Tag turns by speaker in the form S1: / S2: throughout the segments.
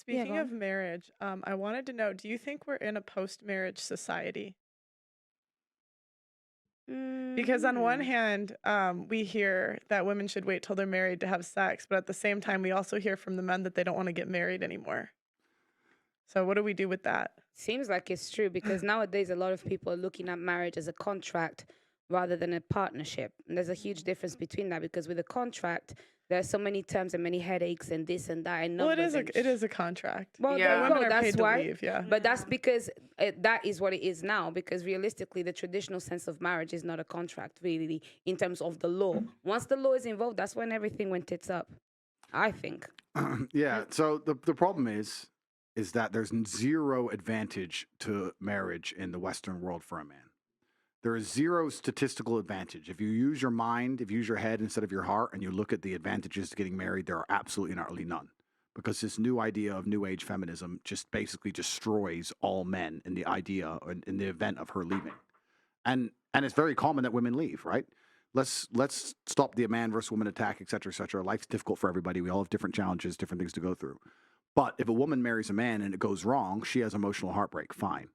S1: Speaking
S2: go
S1: of marriage, I wanted to know, do you think we're in a post-marriage society? Because on one
S2: on.
S1: hand, we hear that women should wait till they're married to have sex, but at the same time, we also hear from the men that they don't want to get married anymore. So what do we do with that?
S2: Seems like it's true because nowadays a lot of people are looking at marriage as a contract rather than a partnership. And there's a huge difference between that because with a contract, there are so many terms and many headaches and this and that and
S1: Well,
S2: numbers.
S1: it is a contract.
S2: Well,
S3: Yeah.
S2: there you
S1: Women
S2: go.
S1: are
S2: That's
S1: paid to
S2: why.
S1: leave, yeah.
S2: But that's because that is what it is now. Because realistically, the traditional sense of marriage is not a contract, really, in terms of the law. Once the law is involved, that's when everything went tits up. I think.
S4: Yeah. So the problem is that there's zero advantage to marriage in the Western world for a man. There is zero statistical advantage. If you use your mind, if you use your head instead of your heart, and you look at the advantages to getting married, there are absolutely and utterly none. Because this new idea of new age feminism just basically destroys all men in the idea or in the event of her leaving. And it's very common that women leave, right? Let's stop the man versus woman attack, et cetera, et cetera. Life's difficult for everybody. We all have different challenges, different things to go through. But if a woman marries a man and it goes wrong, she has emotional heartbreak. Fine.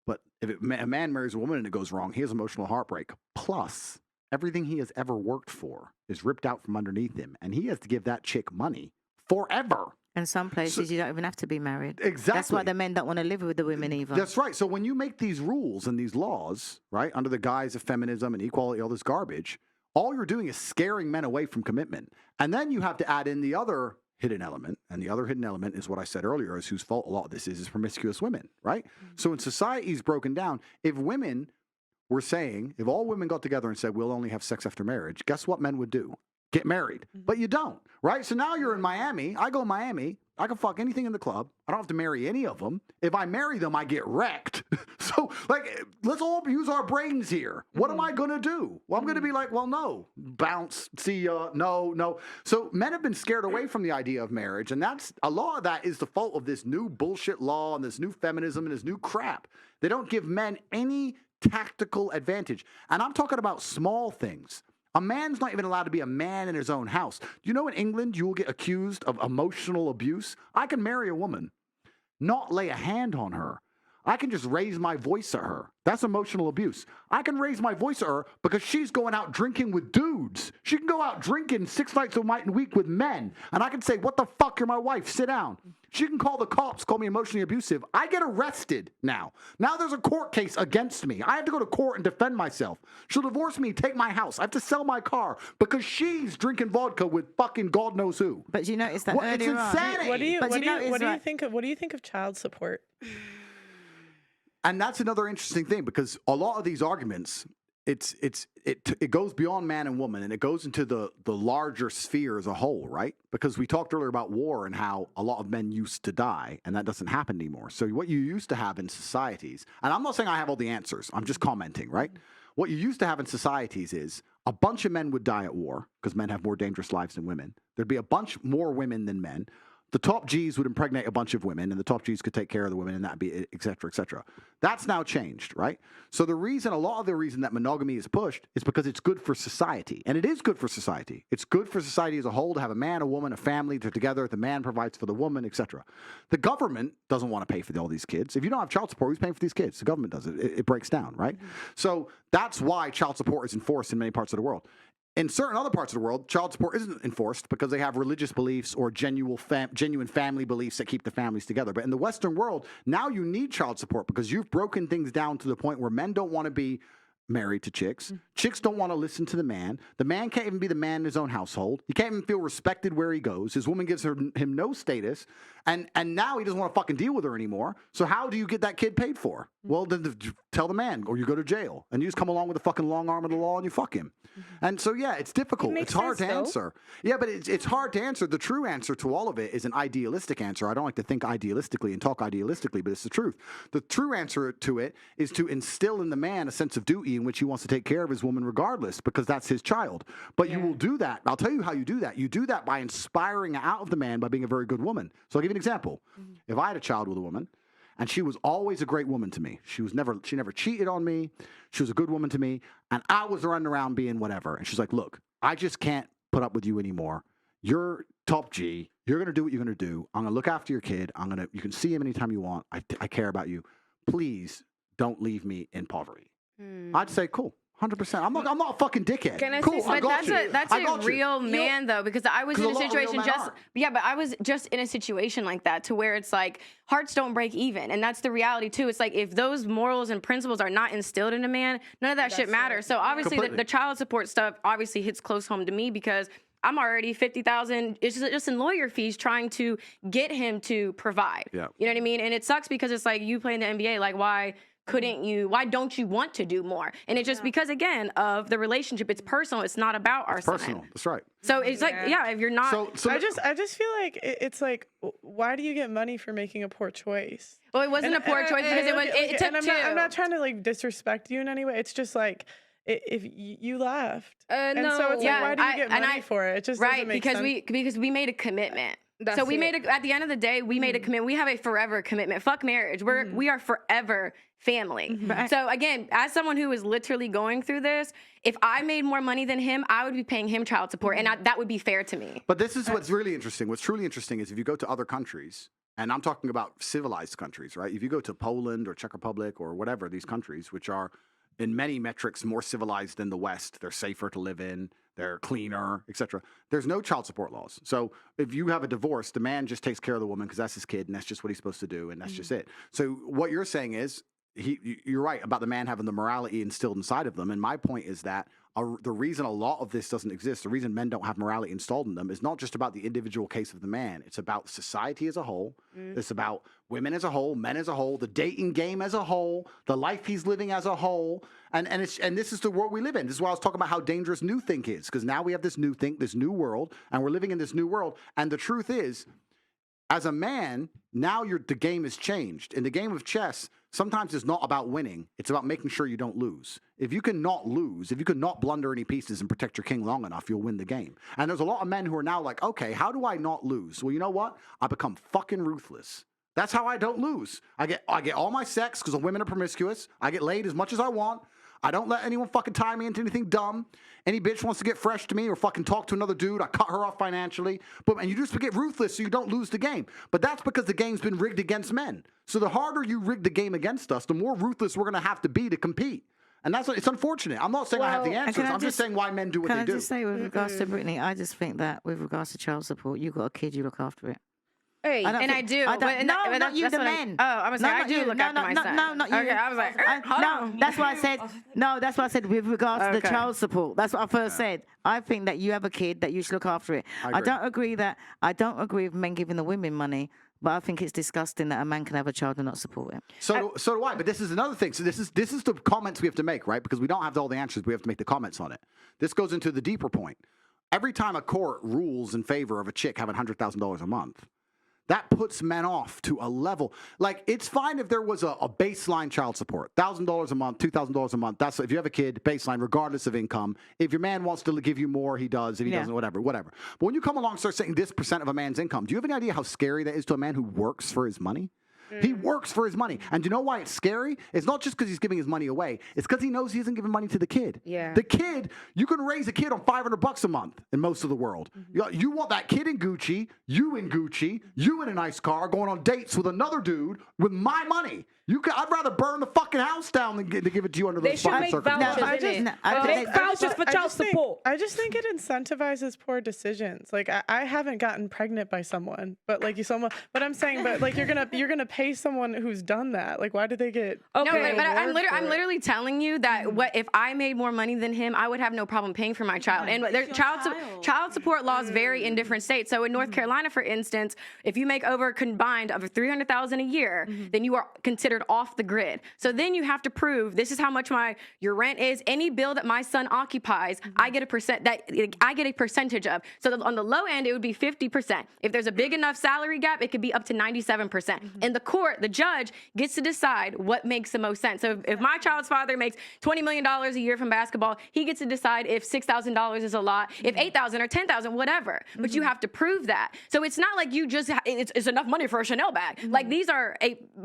S4: But if a man marries a woman and it goes wrong, he has emotional heartbreak. Plus, everything he has ever worked for is ripped out from underneath him, and he has to give that chick money forever.
S5: In some places, you don't even have to be married.
S4: Exactly.
S5: That's why the men don't want to live with the women either.
S4: That's right. So when you make these rules and these laws, right, under the guise of feminism and equality, all this garbage, all you're doing is scaring men away from commitment. And then you have to add in the other hidden element, and the other hidden element is what I said earlier, is whose fault a lot of this is promiscuous women, right? So when society's broken down, if women were saying, if all women got together and said, we'll only have sex after marriage, guess what men would do? Get married. But you don't, right? So now you're in Miami. I go to Miami. I can fuck anything in the club. I don't have to marry any of them. If I marry them, I get wrecked. So, like, let's all use our brains here. What am I going to do? Well, I'm going to be like, well, no. Bounce. See ya. No. So men have been scared away from the idea of marriage, and that's a lot of that is the fault of this new bullshit law and this new feminism and this new crap. They don't give men any tactical advantage. And I'm talking about small things. A man's not even allowed to be a man in his own house. Do you know in England you will get accused of emotional abuse? I can marry a woman, not lay a hand on her. I can just raise my voice at her. That's emotional abuse. I can raise my voice at her because she's going out drinking with dudes. She can go out drinking 6 nights a week with men. And I can say, what the fuck, you're my wife, sit down. She can call the cops, call me emotionally abusive. I get arrested now. Now there's a court case against me. I have to go to court and defend myself. She'll divorce me, take my house. I have to sell my car because she's drinking vodka with fucking God knows who.
S5: But you notice that
S4: It's
S5: earlier on.
S4: insanity.
S1: What do you
S5: But
S1: think of child support?
S4: And that's another interesting thing because a lot of these arguments, it goes beyond man and woman and it goes into the larger sphere as a whole, right? Because we talked earlier about war and how a lot of men used to die and that doesn't happen anymore. So what you used to have in societies, and I'm not saying I have all the answers, I'm just commenting, right? What you used to have in societies is a bunch of men would die at war because men have more dangerous lives than women. There'd be a bunch more women than men. The top G's would impregnate a bunch of women, and the top G's could take care of the women, and that'd be et cetera, et cetera. That's now changed, right? So a lot of the reason that monogamy is pushed is because it's good for society, and it is good for society. It's good for society as a whole to have a man, a woman, a family, they're together, the man provides for the woman, et cetera. The government doesn't want to pay for all these kids. If you don't have child support, who's paying for these kids? The government does it. It breaks down, right? So that's why child support is enforced in many parts of the world. In certain other parts of the world, child support isn't enforced because they have religious beliefs or genuine family beliefs that keep the families together. But in the Western world, now you need child support because you've broken things down to the point where men don't want to be married to chicks. Chicks don't want to listen to the man. The man can't even be the man in his own household. He can't even feel respected where he goes. His woman gives him no status. And now he doesn't want to fucking deal with her anymore. So how do you get that kid paid for? Well, then tell the man or you go to jail. And you just come along with the fucking long arm of the law and you fuck him. And so, yeah, it's difficult. It's hard to answer. Yeah, but it's hard to answer. The true answer to all of it is an idealistic answer. I don't like to think idealistically and talk idealistically, but it's the truth. The true answer to it is to instill in the man a sense of duty in which he wants to take care of his woman regardless because that's his child. But you will do that. I'll tell you how you do that. You do that by inspiring out of the man by being a very good woman. So I'll give you an example. If I had a child with a woman and she was always a great woman to me, she never cheated on me, she was a good woman to me, and I was running around being whatever. And she's like, look, I just can't put up with you anymore. you're top G. You're going to do what you're going to do. I'm going to look after your kid. You can see him anytime you want. I care about you. Please don't leave me in poverty. I'd say, cool. 100%. I'm not a fucking dickhead.
S2: Can I
S4: cool,
S2: say
S4: I
S3: But
S4: got you.
S3: that's
S4: I
S3: a
S4: got you.
S3: real man though, because I was
S4: 'Cause
S3: in
S4: a
S3: a
S4: lot of real
S3: situation
S4: men aren't.
S3: but I was just in a situation like that to where it's like hearts don't break even, and that's the reality too. It's like if those morals and principles are not instilled in a man, none of that shit matters. So obviously the child support stuff obviously hits close home to me because I'm already $50,000. It's just in lawyer fees trying to get him to provide.
S4: Yeah.
S3: You know what I mean? And it sucks because it's like you play in the NBA. Like why don't you want to do more? And it's just because again of the relationship. It's personal. It's not about our son.
S4: Personal. That's right.
S3: So it's like if you're not.
S4: So
S1: I just feel like it's like, why do you get money for making a poor choice?
S3: Well, it wasn't a poor choice because it took
S1: and
S3: two.
S1: I'm not trying to like disrespect you in any way. It's just like if you left, and
S2: no.
S1: so it's like, why do you get money
S3: I-
S1: for it? It just
S3: right
S1: doesn't make
S3: because
S1: sense.
S3: because we made a commitment.
S2: That's
S3: So we
S2: it.
S3: made at the end of the day, we made a commitment. We have a forever commitment. Fuck marriage. We are forever family. So again, as someone who is literally going through this, if I made more money than him, I would be paying him child support, and that would be fair to me.
S4: But this is what's really interesting. What's truly interesting is if you go to other countries, and I'm talking about civilized countries, right? If you go to Poland or Czech Republic or whatever, these countries, which are in many metrics more civilized than the West, they're safer to live in, they're cleaner, etc. There's no child support laws. So if you have a divorce, the man just takes care of the woman because that's his kid and that's just what he's supposed to do and that's just it. So what you're saying is, you're right about the man having the morality instilled inside of them. And my point is that the reason a lot of this doesn't exist, the reason men don't have morality installed in them is not just about the individual case of the man. It's about society as a whole. It's about women as a whole, men as a whole, the dating game as a whole, the life he's living as a whole. And this is the world we live in. This is why I was talking about how dangerous new think is, because now we have this new think, this new world, and we're living in this new world. And the truth is, as a man, now the game has changed. In the game of chess, sometimes it's not about winning. It's about making sure you don't lose. If you can not lose, if you can not blunder any pieces and protect your king long enough, you'll win the game. And there's a lot of men who are now like, okay, how do I not lose? Well, you know what? I become fucking ruthless. That's how I don't lose. I get all my sex because the women are promiscuous. I get laid as much as I want. I don't let anyone fucking tie me into anything dumb. Any bitch wants to get fresh to me or fucking talk to another dude, I cut her off financially. And you just get ruthless so you don't lose the game. But that's because the game's been rigged against men. So the harder you rig the game against us, the more ruthless we're going to have to be to compete. And it's unfortunate. I'm not saying I have the answers. I'm just saying why men do what they do.
S5: Can I just say with regards to Brittany, I just think that with regards to child support, you got a kid, you look after it.
S2: Hey,
S3: I do.
S5: Not you, the men.
S3: I was like, I do look after my son.
S5: No, not you.
S3: Okay, I was like, hold on.
S5: That's why I said. No, that's why I said with regards to the
S3: Okay.
S5: child support. That's what I first said. I think that you have a kid that you should look after it. I don't agree with men giving the women money, but I think it's disgusting that a man can have a child and not support it.
S4: So do I. But this is another thing. So this is the comments we have to make, right? Because we don't have all the answers. We have to make the comments on it. This goes into the deeper point. Every time a court rules in favor of a chick having $100,000 a month, that puts men off to a level. Like, it's fine if there was a baseline child support, $1,000 a month, $2,000 a month. That's if you have a kid, baseline, regardless of income. If your man wants to give you more, he does. If he doesn't, whatever. But when you come along and start saying this % of a man's income, do you have any idea how scary that is to a man who works for his money? He works for his money. And do you know why it's scary? It's not just because he's giving his money away. It's because he knows he isn't giving money to the kid.
S2: Yeah.
S4: The kid, you can raise a kid on $500 a month in most of the world. You want that kid in Gucci, you in a nice car, going on dates with another dude with my money. I'd rather burn the fucking house down than to give it to you under
S2: They
S4: those
S2: should
S4: fire
S2: make
S4: circumstances.
S2: vouchers. Make vouchers for child support.
S1: I just think it incentivizes poor decisions. Like I haven't gotten pregnant by someone, but like but I'm saying, but like you're gonna pay someone who's done that. Like why did they get?
S3: No,
S2: Okay.
S3: but I'm literally telling you that if I made more money than him, I would have no problem paying for my child. And child support laws vary in different states. So in North Carolina, for instance, if you make over combined of $300,000 a year, then you are considered off the grid. So then you have to prove this is how much your rent is. Any bill that my son occupies, I get a percentage of. So on the low end, it would be 50%. If there's a big enough salary gap, it could be up to 97%. In the court, the judge gets to decide what makes the most sense. So if my child's father makes $20 million a year from basketball, he gets to decide if $6,000 is a lot, if $8,000 or $10,000, whatever. But you have to prove that. So it's not like you just it's enough money for a Chanel bag. Like these are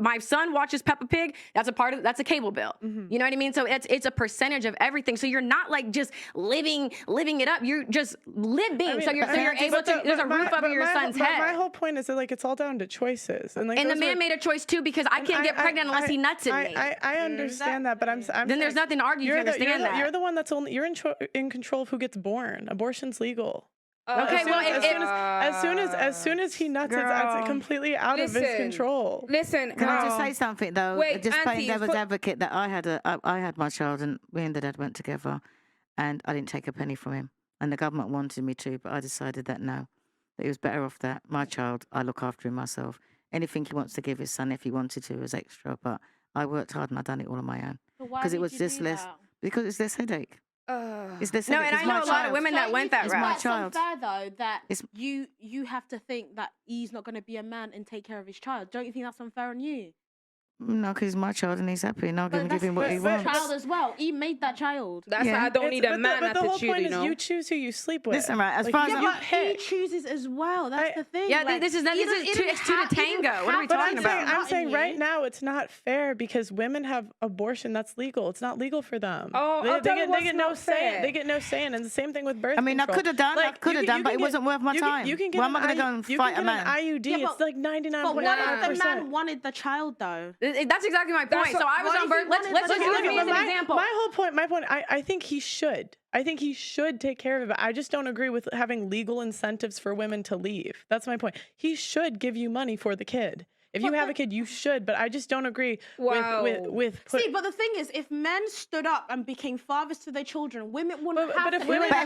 S3: my son watches Peppa Pig. That's a cable bill. You know what I mean? So it's a percentage of everything. So you're not like just living it up. You're just living. So you're able to. There's a roof over your son's head.
S1: My whole point is that like it's all down to choices, and
S3: the man made a choice too, because I can't get pregnant unless he nuts in me.
S1: I understand that, but I'm
S3: then there's nothing to argue.
S1: You're the one that's you're in control of who gets born. Abortion's legal.
S3: Okay,
S1: as soon as he nuts, it's completely out of his control.
S2: Listen,
S5: can I just say something though?
S2: Wait,
S5: just playing
S2: Auntie,
S5: devil's advocate, that I had my child, and me and the dad went together, and I didn't take a penny from him, and the government wanted me to, but I decided that no, that he was better off that my child, I look after him myself. Anything he wants to give his son, if he wanted to, was extra, but I worked hard and I done it all on my own because it was just less. Because it's less headache. It's less headache.
S3: And I know a lot of women that went that route.
S6: It's unfair though that you have to think that he's not going to be a man and take care of his child. Don't you think that's unfair on you?
S5: No, because he's my child and he's happy, and I'm going to give him what he wants.
S6: Child as well. He made that child.
S2: That's why I don't need a man
S1: but the whole
S2: attitude,
S1: point
S2: you know.
S1: is you choose who you sleep with.
S5: Listen, right, as far as
S6: but he chooses as well. That's the thing.
S3: Yeah, this is two to tango. What are we talking about?
S1: I'm saying right now it's not fair because women have abortion that's legal. It's not legal for them.
S2: Oh,
S1: they get no say. They get no say, and the same thing with birth control.
S5: I mean, I could have done, but it wasn't worth my time. Why am I going to go and fight a man?
S1: IUD, it's like 99.9%.
S6: But what if the man wanted the child though?
S3: That's exactly my point. So I was on birth. Let's just use me as an example.
S1: My point. I think he should. I think he should take care of it. But I just don't agree with having legal incentives for women to leave. That's my point. He should give you money for the kid. If you have a kid, you should. But I just don't agree with.
S6: See, but the thing is, if men stood up and became fathers to their children, women wouldn't have.
S1: But if women we're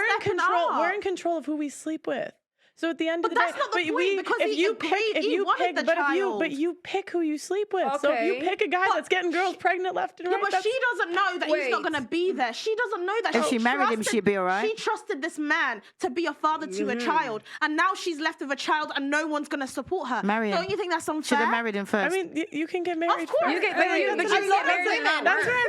S1: in control. We're in control of who we sleep with. So at the end of the day,
S6: that's not the point, because
S1: you pick who you sleep with.
S2: Okay.
S1: So if you pick a guy that's getting girls pregnant left and right,
S6: but she doesn't know that he's not going to be there. She doesn't know that.
S5: If she married him, she'd be all right.
S6: She trusted this man to be a father to a child, and now she's left with a child, and no one's going to support her.
S5: Marry him.
S6: Don't you think that's unfair?
S5: Should have married him first.
S1: I mean, you can get married.
S6: Of course.
S1: You
S3: get married.
S1: That's what I'm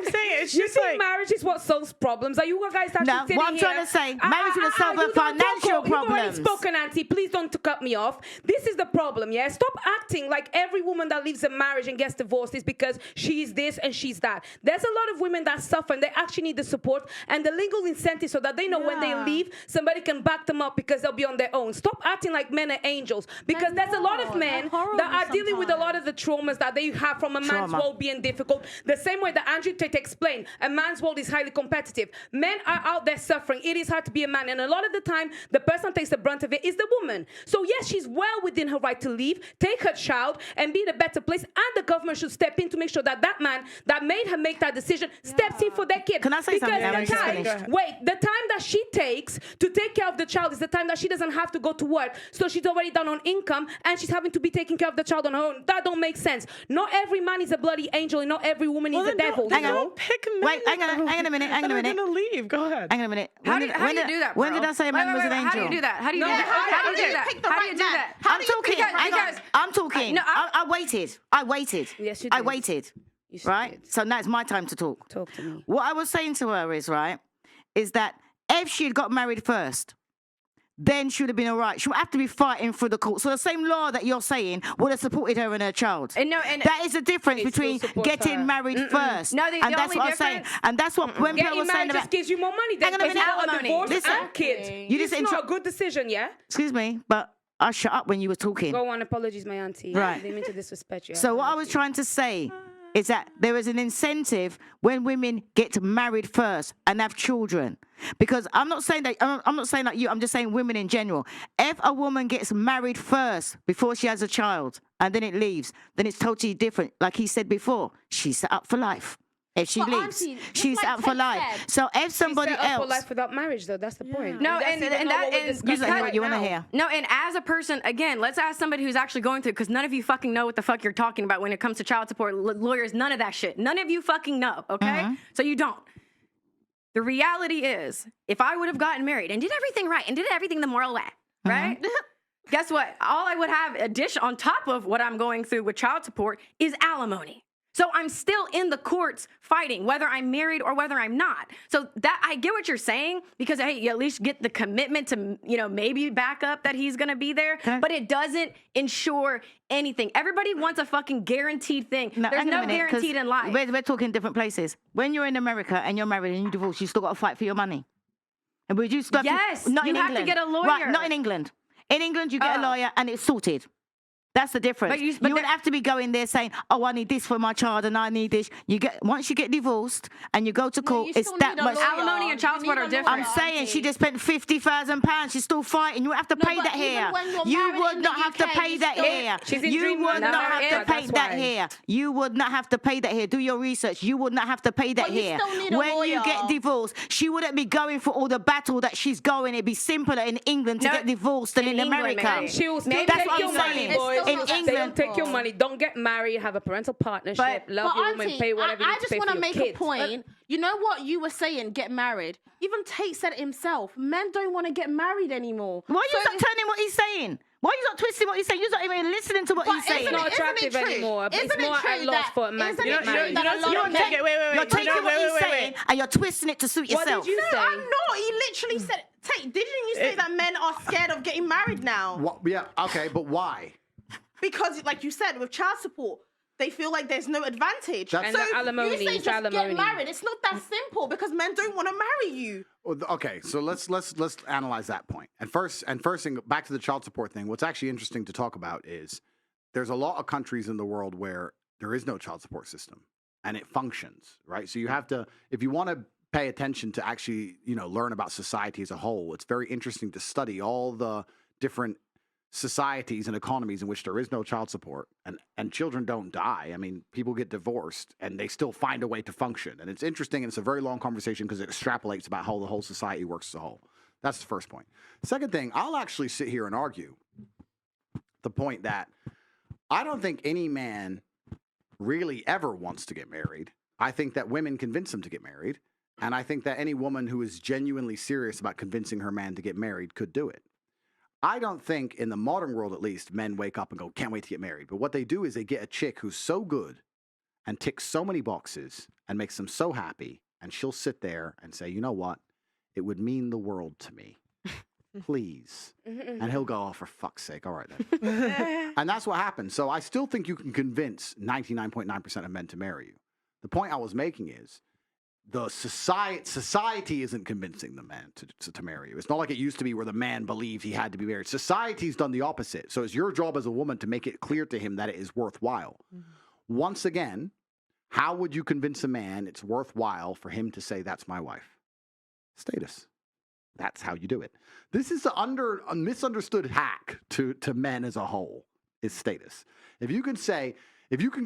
S1: saying. It's
S2: You
S1: just
S2: think
S1: like
S2: marriage is what solves problems? Are you guys actually sitting
S5: what I'm
S2: here?
S5: trying to say, marriage would have solved her financial
S2: You've already
S5: problems.
S2: spoken, Auntie. Please don't cut me off. This is the problem, yeah? Stop acting like every woman that leaves a marriage and gets divorced is because she's this and she's that. There's a lot of women that suffer and they actually need the support and the legal incentive so that they know when they leave, somebody can back them up because they'll be on their own. Stop acting like men are angels, because there's a lot of men that are dealing with a lot of the traumas that they have from a man's world being difficult. The same way that Andrew Tate explained, a man's world is highly competitive. Men are out there suffering. It is hard to be a man, and a lot of the time, the person that takes the brunt of it is the woman. So yes, she's well within her right to leave, take her child, and be in a better place, and the government should step in to make sure that that man that made her make that decision steps in for their kid.
S5: Can I say something?
S2: Because the time that she takes to take care of the child is the time that she doesn't have to go to work, so she's already down on income, and she's having to be taking care of the child on her own. That don't make sense. Not every man is a bloody angel, and not every woman is a devil.
S1: Don't pick men.
S5: Wait, hang on a minute.
S1: I'm gonna leave. Go ahead.
S5: Hang on a minute.
S3: How do you do that,
S5: When
S3: bro?
S5: did I say a man was an angel?
S3: How do you do that? How do you do that? How do you do that?
S6: Pick the
S3: How do
S6: right
S3: you do
S6: man.
S3: that?
S5: I'm talking. I'm talking.
S3: No,
S5: I waited.
S2: Yes, you
S5: I
S2: did.
S5: waited.
S2: You should
S5: Right?
S2: did.
S5: So now it's my time to talk.
S2: Talk to me.
S5: What I was saying to her is, right, is that if she had got married first, then she would have been all right. She would have to be fighting through the court. So the same law that you're saying would have supported her and her child.
S3: And
S5: That is the difference
S2: It
S5: between
S2: still supports
S5: getting
S2: her.
S5: married first.
S3: No, the
S5: and that's
S3: only
S5: what I'm saying.
S3: difference-
S5: And that's what when people
S2: Getting
S5: were saying
S2: married
S5: about.
S2: just gives you more money.
S5: Hang on a
S2: Then
S5: minute.
S2: it's not a divorce
S5: Listen.
S2: and kids.
S5: You
S2: It's
S5: just
S2: not a good decision, yeah?
S5: Excuse me, but I shut up when you were talking.
S2: Go on, apologies, my auntie.
S5: Right.
S2: I didn't mean to disrespect you.
S5: So what I was trying to say is that there is an incentive when women get married first and have children. Because I'm not saying that you, I'm just saying women in general. If a woman gets married first before she has a child and then it leaves, then it's totally different. Like he said before, she's set up for life. If she
S6: But
S5: leaves,
S6: auntie, just
S5: she's
S6: like
S5: set up for
S6: Tate
S5: life.
S6: said.
S5: So if somebody
S2: She's set up for
S5: else,
S2: life without marriage, though. That's the point.
S3: No,
S2: That's
S3: and
S2: even
S3: that
S2: not what we're
S3: is
S2: discussing
S5: you say what
S2: right
S5: you want to
S2: now.
S5: hear.
S3: No, and as a person, again, let's ask somebody who's actually going through, because none of you fucking know what the fuck you're talking about when it comes to child support, lawyers, none of that shit. None of you fucking know, okay? So you don't. The reality is, if I would have gotten married and did everything right and did everything the moral way, right? guess what? All I would have on top of what I'm going through with child support is alimony. So I'm still in the courts fighting, whether I'm married or whether I'm not. So that I get what you're saying, because hey, you at least get the commitment to, maybe back up that he's gonna be there, but it doesn't ensure anything. Everybody wants a fucking guaranteed thing. There's no guaranteed in life.
S5: We're talking different places. When you're in America and you're married and you divorce, you still got to fight for your money. And would you still
S3: Yes,
S5: not
S3: you
S5: in
S3: have
S5: England.
S3: to get a lawyer.
S5: Right, not in England. In England, you get a lawyer and it's sorted. That's the difference.
S3: But you
S5: wouldn't have to be going there saying, "Oh, I need this for my child and I need this." Once you get divorced and you go to court,
S6: you
S5: it's
S6: still
S5: that
S6: need a
S5: much.
S6: lawyer.
S3: Alimony and child
S6: You
S3: support
S6: need
S3: are
S6: a
S3: different.
S5: I'm saying she just spent £50,000. She's still fighting. You have to pay
S6: but
S5: that
S6: even
S5: here.
S6: when you're
S5: You
S6: married
S5: would
S6: in
S5: not
S6: the
S5: have to
S6: UK,
S5: pay
S6: you
S5: that
S6: still-
S5: here.
S2: She's in
S5: You
S2: dreamland.
S5: would not
S2: Never
S5: have
S2: if,
S5: to pay
S2: that's
S5: that
S2: why.
S5: here. You would not have to pay that here. Do your research. You would not have to pay that
S6: But you
S5: here.
S6: still need a
S5: When you
S6: lawyer.
S5: get divorced, she wouldn't be going for all the battle that she's going. It'd be simpler in England to
S3: No,
S5: get divorced than
S3: in
S5: in
S3: England,
S5: America.
S3: maybe.
S2: She'll still
S3: Maybe
S5: That's
S2: take
S5: what
S2: your
S5: I'm
S2: money,
S5: saying.
S6: It's
S2: boys.
S6: still not
S5: In
S2: They'll
S5: England-
S2: take your money. Don't get married. Have a parental partnership. Love your woman.
S6: Auntie,
S2: Pay whatever you
S6: I
S2: need to
S6: just
S2: pay
S6: want
S2: for
S6: to
S2: your
S6: make
S2: kids.
S6: a point. You know what you were saying? Get married. Even Tate said it himself. Men don't want to get married anymore.
S5: Why are you
S6: So
S5: not turning what he's saying? Why are you not twisting what he's saying? You're not even listening to what
S6: But
S5: he's saying.
S6: isn't
S2: not
S6: it-
S2: attractive
S6: isn't it true?
S2: anymore. It's
S6: Isn't it
S2: more at
S6: true
S2: loss
S6: that-
S2: for a man to
S6: isn't
S2: get
S6: it true
S2: married.
S6: that a lot
S5: You're
S6: of men-
S5: taking, you're taking what he's saying and you're twisting it to suit
S2: What
S5: yourself.
S2: did you
S6: No,
S2: say?
S6: I'm not. He literally said, Tate, didn't you say that men are scared of getting married now?
S4: What, yeah, okay, but why?
S6: Because, like you said, with child support, they feel like there's no advantage.
S4: That's-
S2: And the alimony,
S6: you say
S2: it's
S6: just
S2: alimony.
S6: get married. It's not that simple because men don't want to marry you.
S4: Well, okay, so let's analyze that point. And first thing, back to the child support thing. What's actually interesting to talk about is there's a lot of countries in the world where there is no child support system and it functions, right? So you have to, if you want to pay attention to actually, learn about society as a whole, it's very interesting to study all the different societies and economies in which there is no child support and children don't die. I mean, people get divorced and they still find a way to function. And it's interesting, and it's a very long conversation because it extrapolates about how the whole society works as a whole. That's the first point. Second thing, I'll actually sit here and argue the point that I don't think any man really ever wants to get married. I think that women convince him to get married. And I think that any woman who is genuinely serious about convincing her man to get married could do it. I don't think, in the modern world at least, men wake up and go, can't wait to get married. But what they do is they get a chick who's so good and ticks so many boxes and makes them so happy. And she'll sit there and say, you know what? It would mean the world to me. Please. And he'll go, oh, for fuck's sake. All right, then. And that's what happens. So I still think you can convince 99.9% of men to marry you. The point I was making is, the society isn't convincing the man to marry you. It's not like it used to be where the man believed he had to be married. Society's done the opposite. So it's your job as a woman to make it clear to him that it is worthwhile. Mm-hmm. Once again, how would you convince a man it's worthwhile for him to say, that's my wife? Status. That's how you do it. This is a misunderstood hack to men as a whole, is status. If you can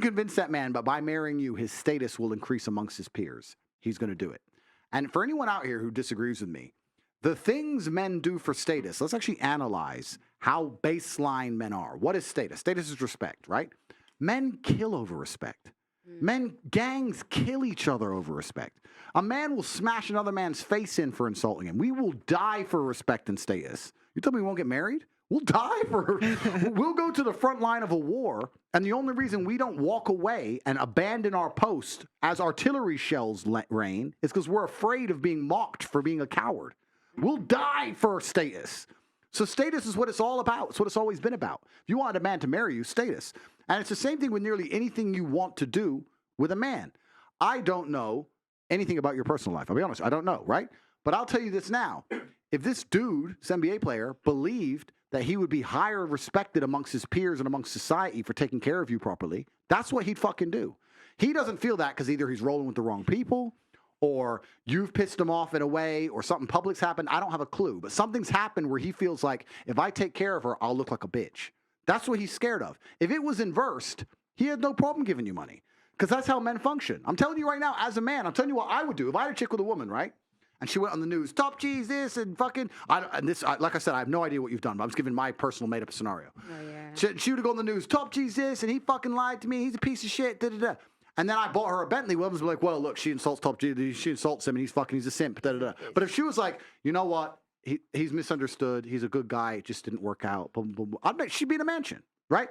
S4: convince that man, but by marrying you, his status will increase amongst his peers, he's going to do it. And for anyone out here who disagrees with me, the things men do for status, let's actually analyze how baseline men are. What is status? Status is respect, right? Men kill over respect. Gangs kill each other over respect. A man will smash another man's face in for insulting him. We will die for respect and status. You tell me we won't get married? We'll die for we'll go to the front line of a war, and the only reason we don't walk away and abandon our post as artillery shells rain is because we're afraid of being mocked for being a coward. We'll die for status. So status is what it's all about. It's what it's always been about. If you want a man to marry you, status. And it's the same thing with nearly anything you want to do with a man. I don't know anything about your personal life. I'll be honest. I don't know, right? But I'll tell you this now. If this dude, this NBA player, believed that he would be higher respected amongst his peers and amongst society for taking care of you properly, that's what he'd fucking do. He doesn't feel that because either he's rolling with the wrong people or you've pissed him off in a way or something public's happened. I don't have a clue. But something's happened where he feels like if I take care of her, I'll look like a bitch. That's what he's scared of. If it was inversed, he had no problem giving you money because that's how men function. I'm telling you right now, as a man, I'm telling you what I would do. If I had a chick with a woman, right? And she went on the news, top G's this and fucking, like I said, I have no idea what you've done, but I'm just giving my personal made up scenario.
S2: Oh, yeah.
S4: She would have gone on the news, top G's this, and he fucking lied to me, he's a piece of shit, da-da-da. And then I bought her a Bentley, Williams would be like, well, look, she insults top G, she insults him, and he's a simp, da-da-da. But if she was like, you know what, he's misunderstood. He's a good guy. It just didn't work out. Boom, boom, boom. I'd bet she'd be in a mansion, right?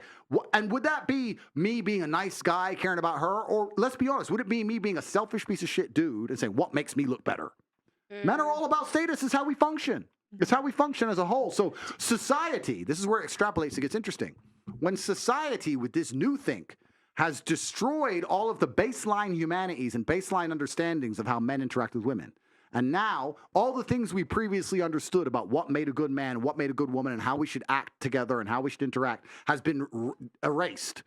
S4: And would that be me being a nice guy, caring about her? Or let's be honest, would it be me being a selfish piece of shit dude and saying, what makes me look better? Men are all about status. Is how we function. It's how we function as a whole. So society, this is where it extrapolates. It gets interesting. When society with this new think has destroyed all of the baseline humanities and baseline understandings of how men interact with women. And now all the things we previously understood about what made a good man, what made a good woman, and how we should act together and how we should interact has been erased.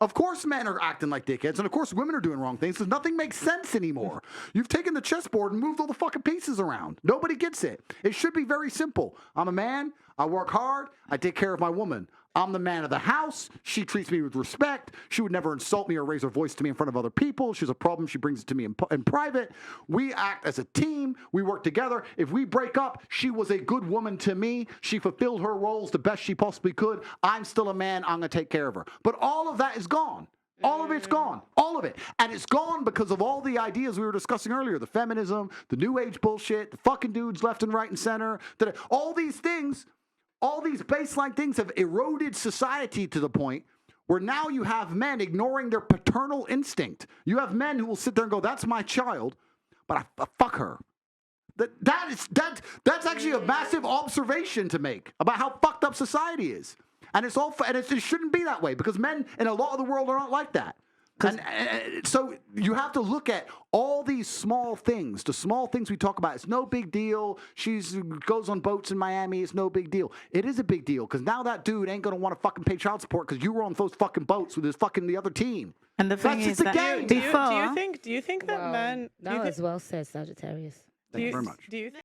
S4: Of course men are acting like dickheads, and of course women are doing wrong things, because nothing makes sense anymore. You've taken the chessboard and moved all the fucking pieces around. Nobody gets it. It should be very simple. I'm a man, I work hard, I take care of my woman. I'm the man of the house. She treats me with respect. She would never insult me or raise her voice to me in front of other people. She's a problem. She brings it to me in private. We act as a team. We work together. If we break up, she was a good woman to me. She fulfilled her roles the best she possibly could. I'm still a man. I'm going to take care of her. But all of that is gone. All of it's gone. All of it. And it's gone because of all the ideas we were discussing earlier. The feminism, the new age bullshit, the fucking dudes left and right and center. All these things... All these baseline things have eroded society to the point where now you have men ignoring their paternal instinct. You have men who will sit there and go, that's my child, but I fuck her. That's actually a massive observation to make about how fucked up society is. And it shouldn't be that way because men in a lot of the world are not like that. And so you have to look at all these small things, the small things we talk about. It's no big deal. She goes on boats in Miami. It's no big deal. It is a big deal because now that dude ain't going to want to fucking pay child support because you were on those fucking boats with the other team.
S5: And the thing is that
S1: do you think that men...
S2: That was well said, Sagittarius.
S4: Thank you very much.
S1: Do you